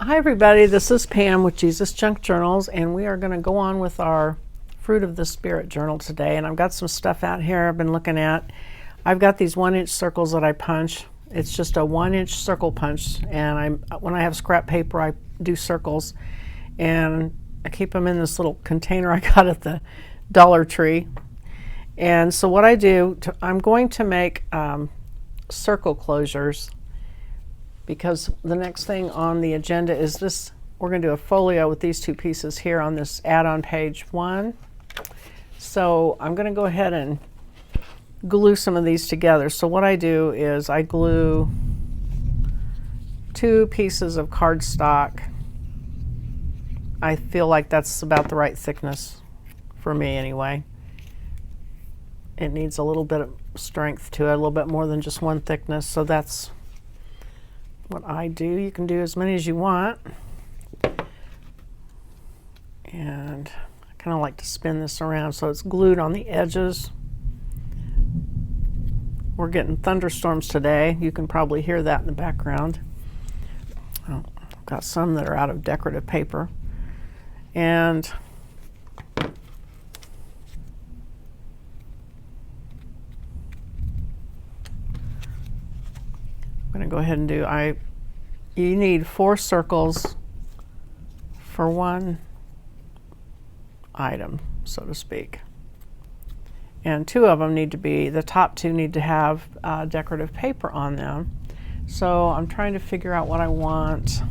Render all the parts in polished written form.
Hi everybody, this is Pam with Jesusjunkjournals, and we are going to go on with our Fruit of the Spirit journal today. And I've got some stuff out here I've been looking at. I've got these 1-inch circles that I punch. It's just a 1-inch circle punch, and when I have scrap paper I do circles, and I keep them in this little container I got at the Dollar Tree. And so what I do, I'm going to make circle closures, because the next thing on the agenda is this. We're going to do a folio with these two pieces here on this add-on page 1. So I'm going to go ahead and glue some of these together. So what I do is I glue 2 pieces of cardstock. I feel like that's about the right thickness for me anyway. It needs a little bit of strength to it, a little bit more than just one thickness. So that's what I do. You can do as many as you want. And I kind of like to spin this around so it's glued on the edges. We're getting thunderstorms today. You can probably hear that in the background. Oh, I've got some that are out of decorative paper. And I'm going to go ahead and do, you need 4 circles for one item, so to speak. And 2 of them need to be, the top 2 need to have decorative paper on them. So I'm trying to figure out what I want.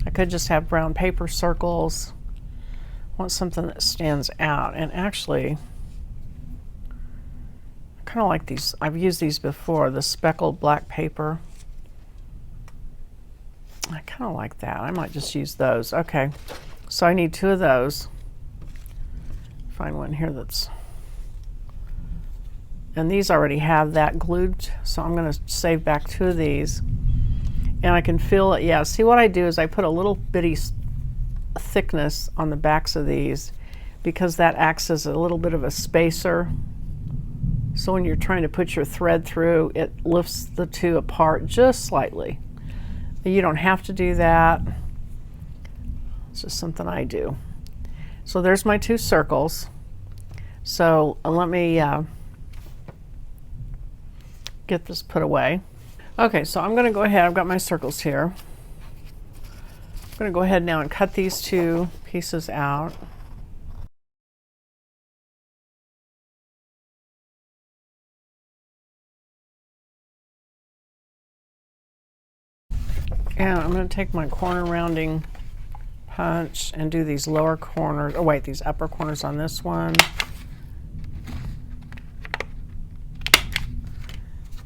I could just have brown paper circles. I want something that stands out. And actually, I kind of like these. I've used these before, the speckled black paper. I kind of like that. I might just use those. Okay, so I need 2 of those. Find one here that's, and these already have that glued, so I'm going to save back 2 of these. And I can feel it. Yeah, see what I do is I put a little bitty thickness on the backs of these, because that acts as a little bit of a spacer. So when you're trying to put your thread through, it lifts the 2 apart just slightly. You don't have to do that. It's just something I do. So there's my 2 circles. So let me get this put away. Okay, so I'm going to go ahead. I've got my circles here. I'm going to go ahead now and cut these 2 pieces out. And I'm going to take my corner rounding punch and do these lower corners, oh wait, these upper corners on this one.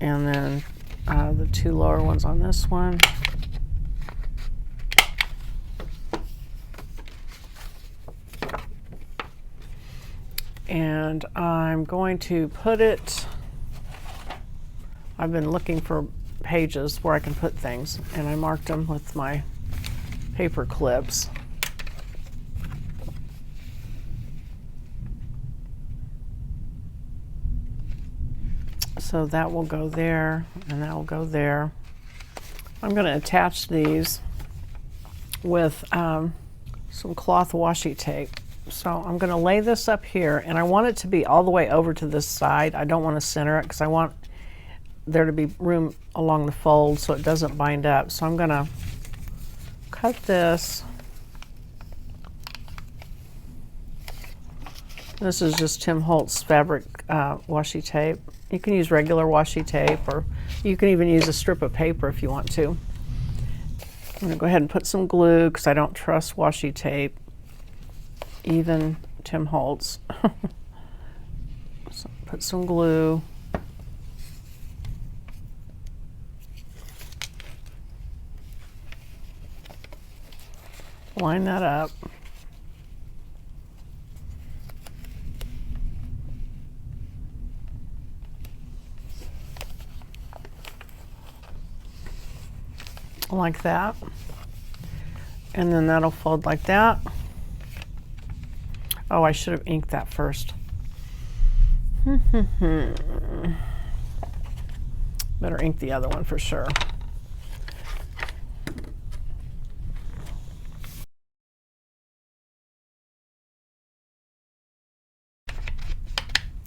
And then the 2 lower ones on this one. And I'm going to put it, I've been looking for pages where I can put things, and I marked them with my paper clips. So that will go there, and that will go there. I'm going to attach these with some cloth washi tape. So I'm going to lay this up here, and I want it to be all the way over to this side. I don't want to center it because I want there to be room along the fold so it doesn't bind up. So I'm going to cut this. This is just Tim Holtz fabric washi tape. You can use regular washi tape, or you can even use a strip of paper if you want to. I'm going to go ahead and put some glue because I don't trust washi tape, even Tim Holtz. So put some glue. Line that up. Like that. And then that'll fold like that. Oh, I should have inked that first. Better ink the other one for sure.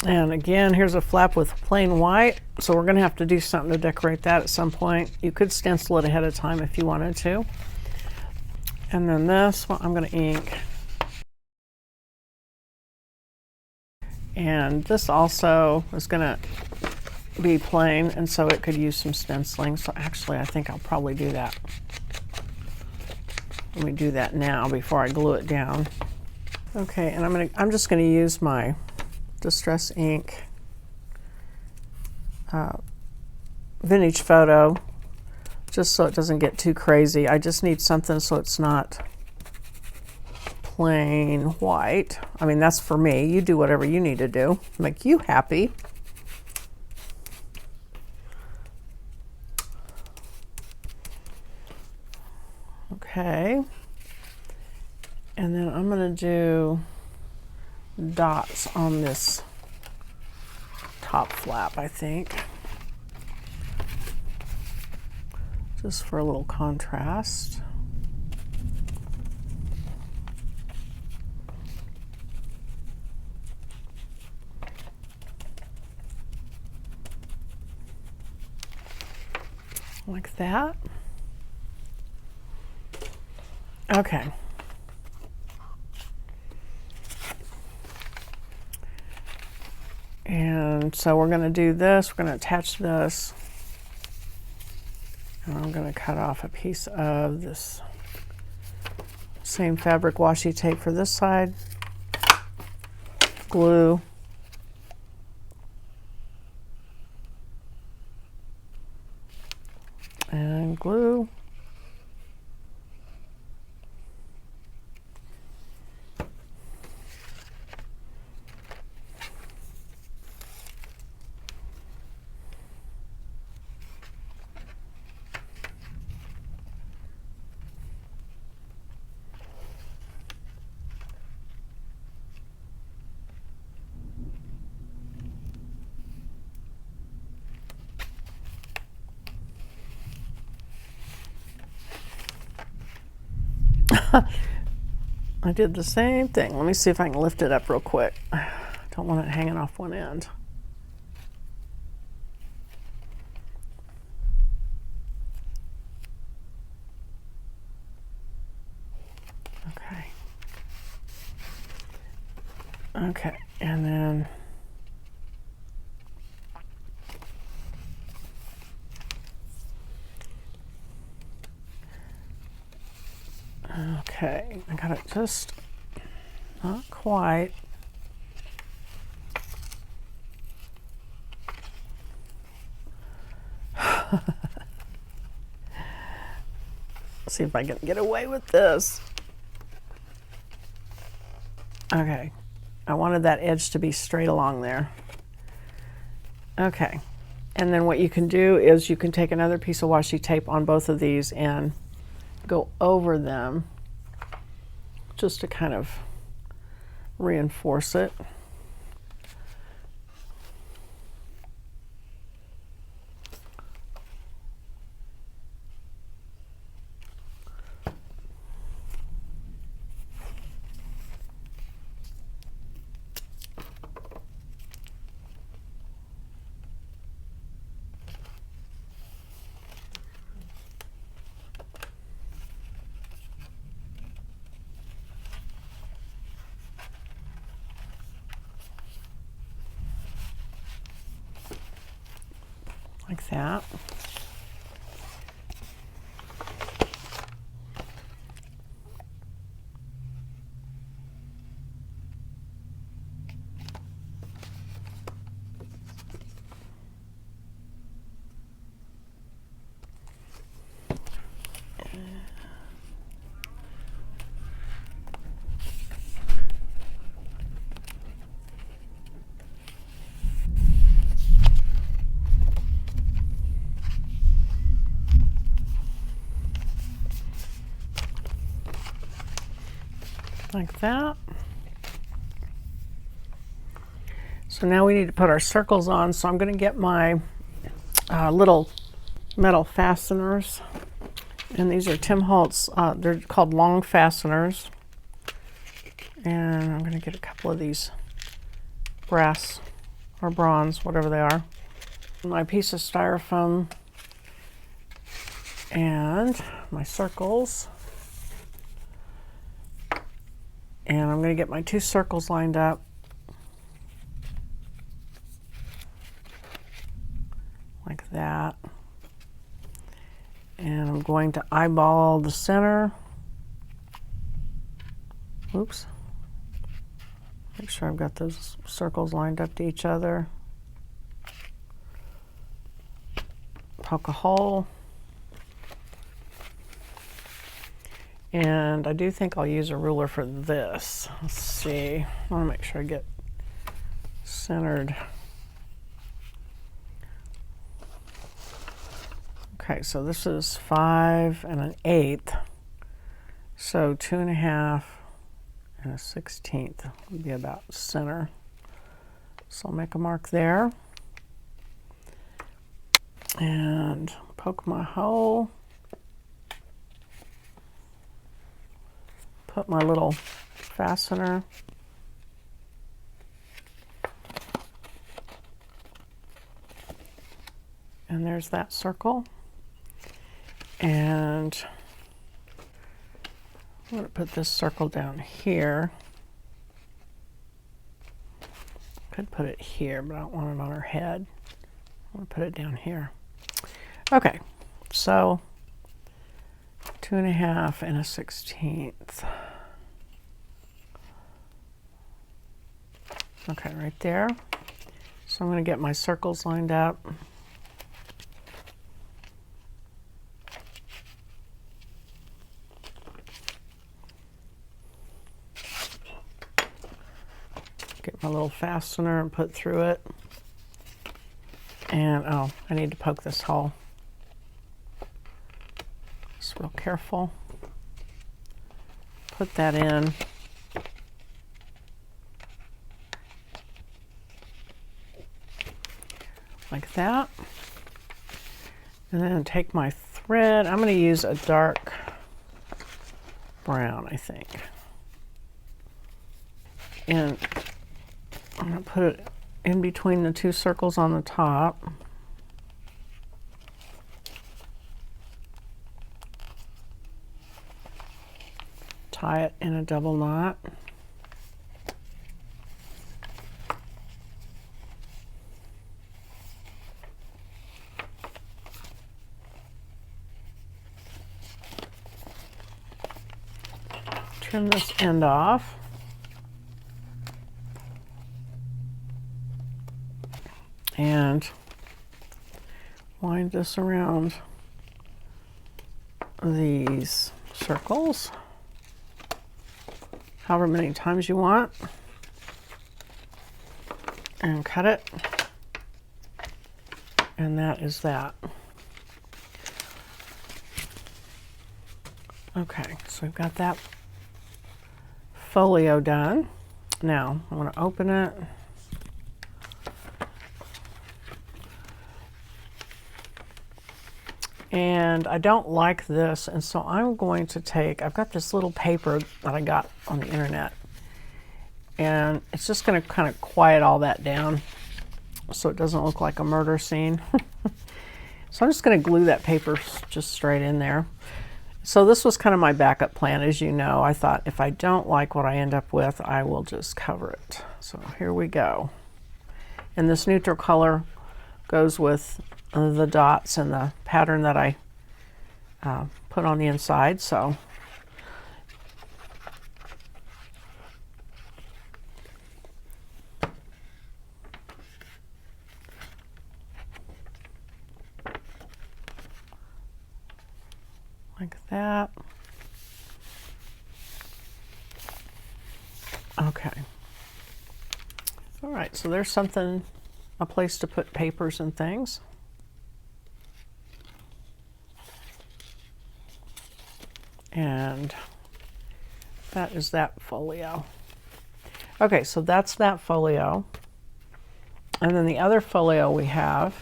And again, here's a flap with plain white, so we're going to have to do something to decorate that at some point. You could stencil it ahead of time if you wanted to. And then this, well, I'm going to ink. And this also is going to be plain, and so it could use some stenciling. So actually, I think I'll probably do that. Let me do that now before I glue it down. Okay, and I'm just going to use my Distress ink vintage photo, just so it doesn't get too crazy. I just need something so it's not plain white. I mean, that's for me. You do whatever you need to do, make you happy. Okay, and then I'm going to do dots on this top flap, I think, just for a little contrast. Like that. Okay. And so we're going to do this. We're going to attach this. And I'm going to cut off a piece of this same fabric washi tape for this side. Glue. And glue. I did the same thing. Let me see if I can lift it up real quick. I don't want it hanging off one end. Okay. Okay, and then okay, I got it just not quite. See if I can get away with this. Okay, I wanted that edge to be straight along there. Okay, and then what you can do is you can take another piece of washi tape on both of these and go over them just to kind of reinforce it. Like that. Like that. So now we need to put our circles on. So I'm going to get my little metal fasteners. And these are Tim Holtz, they're called long fasteners. And I'm going to get a couple of these brass or bronze, whatever they are. My piece of styrofoam and my circles. And I'm going to get my 2 circles lined up. Like that. And I'm going to eyeball the center. Oops. Make sure I've got those circles lined up to each other. Poke a hole. And I do think I'll use a ruler for this. Let's see. I want to make sure I get centered. Okay, so this is 5 1/8. So 2 1/2 and 1/16 would be about center. So I'll make a mark there. And poke my hole. Put my little fastener. And there's that circle. And I'm going to put this circle down here. Could put it here, but I don't want it on her head. I want to put it down here. Okay, so 2 1/2 and 1/16. Okay, right there. So I'm going to get my circles lined up. Get my little fastener and put through it. And oh, I need to poke this hole. Just real careful. Put that in. Like that. And then take my thread. I'm going to use a dark brown, I think. And I'm going to put it in between the 2 circles on the top. Tie it in a double knot. Trim this end off. And wind this around these circles, however many times you want, and cut it. And that is that. Okay, so we've got that folio done. Now I want to open it. And I don't like this, and so I'm going to take, I've got this little paper that I got on the internet, and it's just going to kind of quiet all that down so it doesn't look like a murder scene. So I'm just going to glue that paper just straight in there. So this was kind of my backup plan, as you know. I thought if I don't like what I end up with, I will just cover it. So here we go. And this neutral color goes with the dots and the pattern that I put on the inside. So like that. Okay. All right, so there's something, a place to put papers and things. And that is that folio. Okay, so that's that folio. And then the other folio we have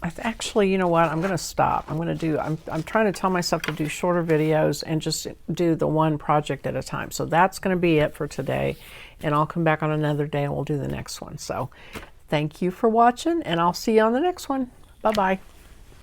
Actually, you know what? I'm going to stop. I'm trying to tell myself to do shorter videos and just do the one project at a time. So that's going to be it for today. And I'll come back on another day and we'll do the next one. So thank you for watching, and I'll see you on the next one. Bye-bye.